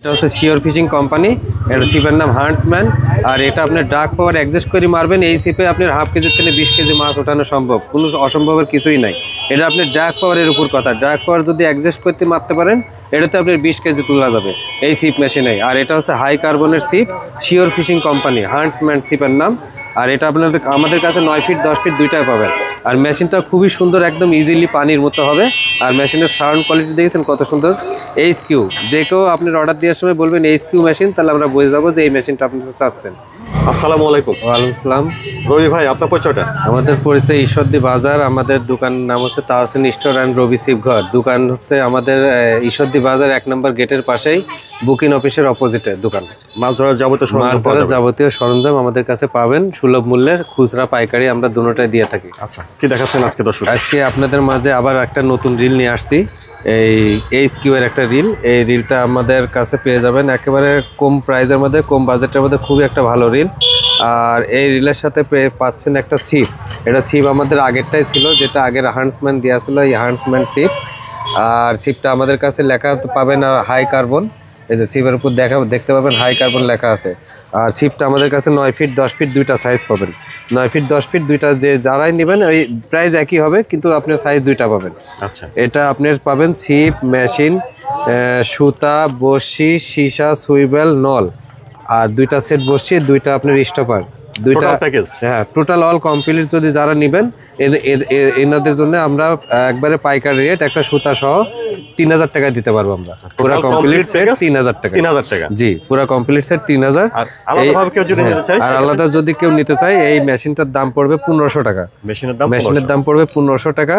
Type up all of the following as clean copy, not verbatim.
এটা হচ্ছে sure fishing company, এটা ছিপের নাম হান্টসম্যান। আর এটা আপনার ড্রাগ পাওয়ার অ্যাডজাস্ট করে মারবেন, এই ছিপে আপনার হাফ কেজির থেকে 20 কেজি মাছ ওঠানো সম্ভব, কোনো অসম্ভবের কিছুই নাই। এটা আপনার ড্রাগ পাওয়ারের উপর কথা, ড্রাগ পাওয়ার যদি অ্যাডজাস্ট করতে মারতে পারেন এটাতে আপনার 20 কেজি তোলা যাবে এই ছিপ মেশিনে। আর এটা হচ্ছে হাই কার্বনের ছিপ, শিওর ফিশিং কোম্পানি, হান্টসম্যান ছিপের নাম। আর এটা আপনাদের আমাদের কাছে 9 ফিট 10 ফিট দুইটাই পাবেন। আর মেশিনটা খুবই সুন্দর, একদম ইজিলি পানির মতো হবে। আর মেশিনের সাউন্ড কোয়ালিটি দেখেছেন কত সুন্দর। HQ যে কেউ আপনার অর্ডার দেওয়ার সময় বলবেন HQ মেশিন, তাহলে আমরা বুঝে যাবো যে এই মেশিনটা আপনি চাচ্ছেন। আসসালামু আলাইকুম। ওয়ালাইকুম আসসালাম। রবি ভাই, আপনার পরিচয়টা? আমাদের পরিচয় ঈশ্বরদী বাজার, আমাদের দোকানের নাম হচ্ছে তাহসিন স্টোর অ্যান্ড রবি শিবঘর। দোকান হচ্ছে আমাদের ঈশ্বরদী বাজার 1 নম্বর গেটের পাশেই, বুকিং অফিসের অপোজিটে দোকান। মাছ ধরার যাবতীয় সরঞ্জাম আমাদের কাছে পাবেন সুলভ মূল্যের, খুচরা পাইকারি আমরা দুটোটাই দিয়ে থাকি। আচ্ছা, কি দেখাচ্ছেন আজকে দর্শক? আজকে আপনাদের মাঝে আবার একটা নতুন রিল নিয়ে আসছি, এই HQ এর একটা রিল। এই রিলটা আমাদের কাছে পেয়ে যাবেন একেবারে কম প্রাইজের মধ্যে, কম বাজেটের মধ্যে, খুবই একটা ভালো রিল। আর এই রিলের সাথে পাচ্ছেন একটা ছিপ। এটা ছিপ আমাদের আগেরটাই ছিল, যেটা আগের হান্টসম্যান দেওয়া ছিল, এই হান্টসম্যান ছিপ। আর ছিপটা আমাদের কাছে লেখা পাবেন হাই কার্বন, এই যে ছিপের উপর দেখতে পাবেন হাই কার্বন লেখা আছে। আর ছিপটা আমাদের কাছে 9 ফিট 10 ফিট দুইটা সাইজ পাবেন। 9 ফিট 10 ফিট দুইটা যে যারাই নেবেন ওই প্রাইস একই হবে, কিন্তু আপনার সাইজ দুইটা পাবেন। আচ্ছা, এটা আপনার পাবেন ছিপ, মেশিন, সুতা, বড়শি, সীসা, সুইবেল, নল, আর দুইটা সেট বসছি, দুইটা আপনার স্টপার, দুইটা প্যাকেজ। হ্যাঁ, টোটাল অল কমপ্লিট যদি যারা নেবেন এনাদের জন্য আমরা একবারে পাইকারি রেট একটা সুতা সহ 3000 টাকা দিতে পারবো আমরা। পুরো কমপ্লিট সেট 3000 টাকা। 3000 টাকা? জি, পুরো কমপ্লিট সেট 3000। আর আলাদাভাবে কেউ যদি নিতে চায়, আর আলাদা যদি কেউ নিতে চায়, এই মেশিনটার দাম পড়বে 1500 টাকা। মেশিনের দাম পড়বে 1500 টাকা।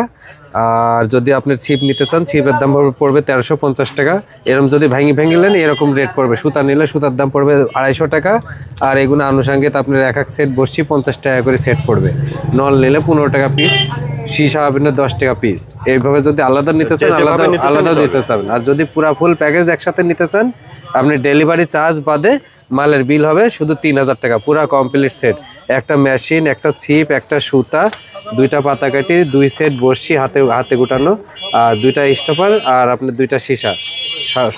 আর যদি আপনি ছিপ নিতে চান, ছিপের দাম পড়বে 1350 টাকা। এরকম যদি ভেঙে নেন এরকম রেট পড়বে। সুতা নিলে সুতার দাম পড়বে 250 টাকা। আর এগুলো আনুষঙ্গিক আপনার এক সেট বসছি 50 টাকা করে সেট পড়বে। নল নিলে 15 টাকা পিস, সীসা আপনার 10 টাকা পিস। এইভাবে যদি আলাদা নিতে চান আলাদা নিতে চান। আর যদি পুরা ফুল প্যাকেজ একসাথে নিতে চান, আপনি ডেলিভারি চার্জ বাদে মালের বিল হবে শুধু 3000 টাকা, পুরা কমপ্লিট সেট। একটা মেশিন, একটা ছিপ, একটা সুতা, দুইটা পাতাকাঠি, 2 সেট বসছি হাতে গুটানো, আর 2টা স্টপার, আর আপনার 2টা সীসা,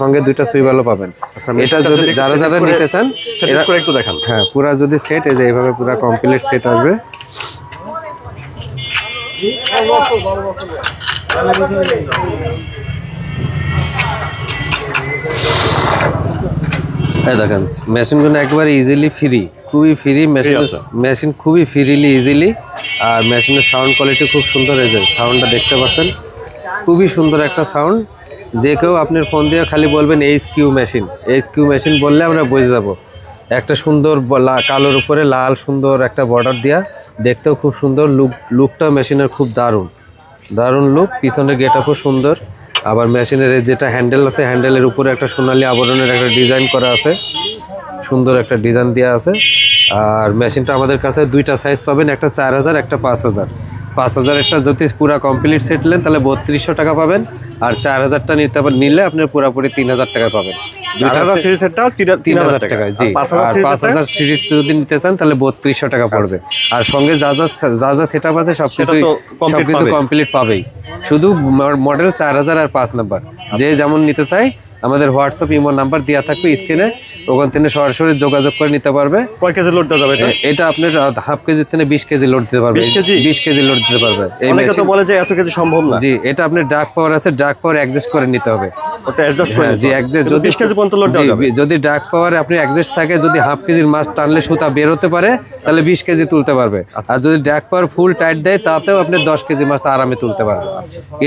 সঙ্গে 2টা সুইবেলও পাবেন। এটা যদি যারা নিতে চান এরা একটু দেখান। হ্যাঁ, পুরা যদি সেট এই যে এইভাবে পুরা কমপ্লিট সেট আসবে। দেখেন মেশিনগুলো একবারে ইজিলি ফ্রি, খুবই ফ্রি মেশিন, খুবই ফ্রিলি ইজিলি। আর মেশিনের সাউন্ড কোয়ালিটি খুব সুন্দর, এই যে সাউন্ডটা দেখতে পাচ্ছেন, খুবই সুন্দর একটা সাউন্ড। যে কেউ আপনার ফোন দিয়ে খালি বলবেন HQ মেশিন বললে আমরা বুঝে যাব। একটা সুন্দর কালোর উপরে লাল সুন্দর একটা বর্ডার দেওয়া, দেখতেও খুব সুন্দর। লুকটাও মেশিনের খুব দারুণ লুক। পিছনের গেটআপও খুব সুন্দর। আবার মেশিনের যেটা হ্যান্ডেল আছে, হ্যান্ডেলের উপরে একটা সোনালী আবরণের একটা ডিজাইন করা আছে, সুন্দর একটা ডিজাইন দেওয়া আছে। আর মেশিনটা আমাদের কাছে 2টা সাইজ পাবেন, একটা 4000, একটা 5000। 5000 একটা যদি পুরো কমপ্লিট সেট নেন তাহলে 3200 টাকা পাবেন। আর 4000টা নিলে আপনি পুরোপুরি 3000 টাকা পাবেন। 4000 সিরিজ সেটটা 3000 টাকা। জি, আর 5000 সিরিজ যদি নিতে চান তাহলে 3200 টাকা পড়বে। আর সঙ্গে যা সেটআপ আছে সবকিছু কমপ্লিট পাবেই। শুধু মডেল 4000 আর 5 নাম্বার যে যেমন নিতে চাই, আমাদের হোয়াটসঅ্যাপ ইমো নাম্বার দেওয়া থাকবে স্ক্রিনে, ওখান থেকে সরাসরি যোগাযোগ করে নিতে পারবে। কয় কেজি লোড দেওয়া যাবে এটা? আপনার হাফ কেজির থেকে 20 কেজি লোড দিতে পারবে। 20 কেজি লোড দিতে পারবে। অনেকে তো বলে যে এত কেজি সম্ভব না। জি, এটা আপনার ড্রাগ পাওয়ার আছে, ড্রাগ পাওয়ার অ্যাডজাস্ট করে নিতে হবে। ওটা অ্যাডজাস্ট করে জি, অ্যাডজাস্ট যদি 20 কেজি পর্যন্ত লোড দেওয়া যাবে। যদি ড্রাগ পাওয়ারে আপনি অ্যাডজাস্ট থাকে, যদি হাফ কেজির মাছ টানলে সুতা বের হতে পারে তাহলে 20 কেজি তুলতে পারবে। আর যদি ড্রাগ পাওয়ার ফুল টাইট দেয় তাতেও আপনি 10 কেজি মাছ আরামে তুলতে পারবে।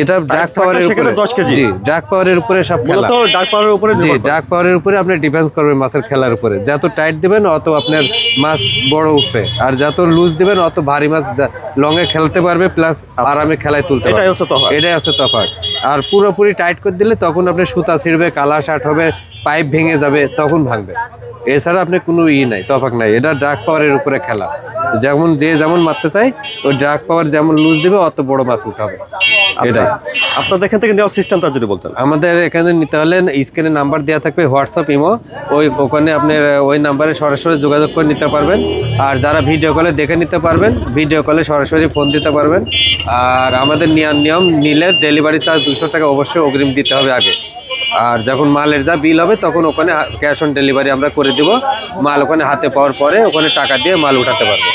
এটা ড্রাগ পাওয়ারের উপরে 10 কেজি। জি, ড্রাগ পাওয়ারের উপরে সব খেলা। তো ড্রাগ পাওয়ারের উপরে, জি, ড্রাগ পাওয়ারের উপরে আপনি ডিফেন্স করবেন মাছের খেলার উপরে। যত টাইট দিবেন অত আপনার মাছ বড় উঠবে, আর যত লুজ দিবেন অত ভারী মাছ লঙে খেলতে পারবে, প্লাস আরামে খেলায় তুলতে পারবে। এটাই হচ্ছে তফাৎ। আর পুরোপুরি টাইট করে দিলে তখন আপনি সুতা ছিঁড়বে, কালা শার্ট হবে, পাইপ ভেঙে যাবে, তখন ভাঙবে। এছাড়া আপনি কোনো নাই, তফাৎ নাই। এটা ড্রাগ পাওয়ারের উপরে খেলা। যেমন যে যেমন মারতে চাই, ওই ড্রাগ পাওয়ার যেমন লুজ দিবে অত বড় মাছ উঠাবে। এটাই আপনাদের এখান থেকে নেওয়ার সিস্টেমটা যদি বলতেন। আমাদের এখানে নিতে হলে স্ক্রিনে নাম্বার দেওয়া থাকবে, হোয়াটসঅ্যাপ ইমো, ওখানে আপনি ওই নাম্বারে সরাসরি যোগাযোগ করে নিতে পারবেন। আর যারা ভিডিও কলে দেখে নিতে পারবেন, ভিডিও কলে সরাসরি ফোন দিতে পারবেন। আর আমাদের নিয়ম নিলে ডেলিভারি চার্জ 200 টাকা অবশ্যই অগ্রিম দিতে হবে আগে। আর যখন মালের যা বিল হবে তখন ওখানে ক্যাশ অন ডেলিভারি আমরা করে দিব। মাল ওখানে হাতে পাওয়ার পরে ওখানে টাকা দিয়ে মাল উঠাতে পারবে।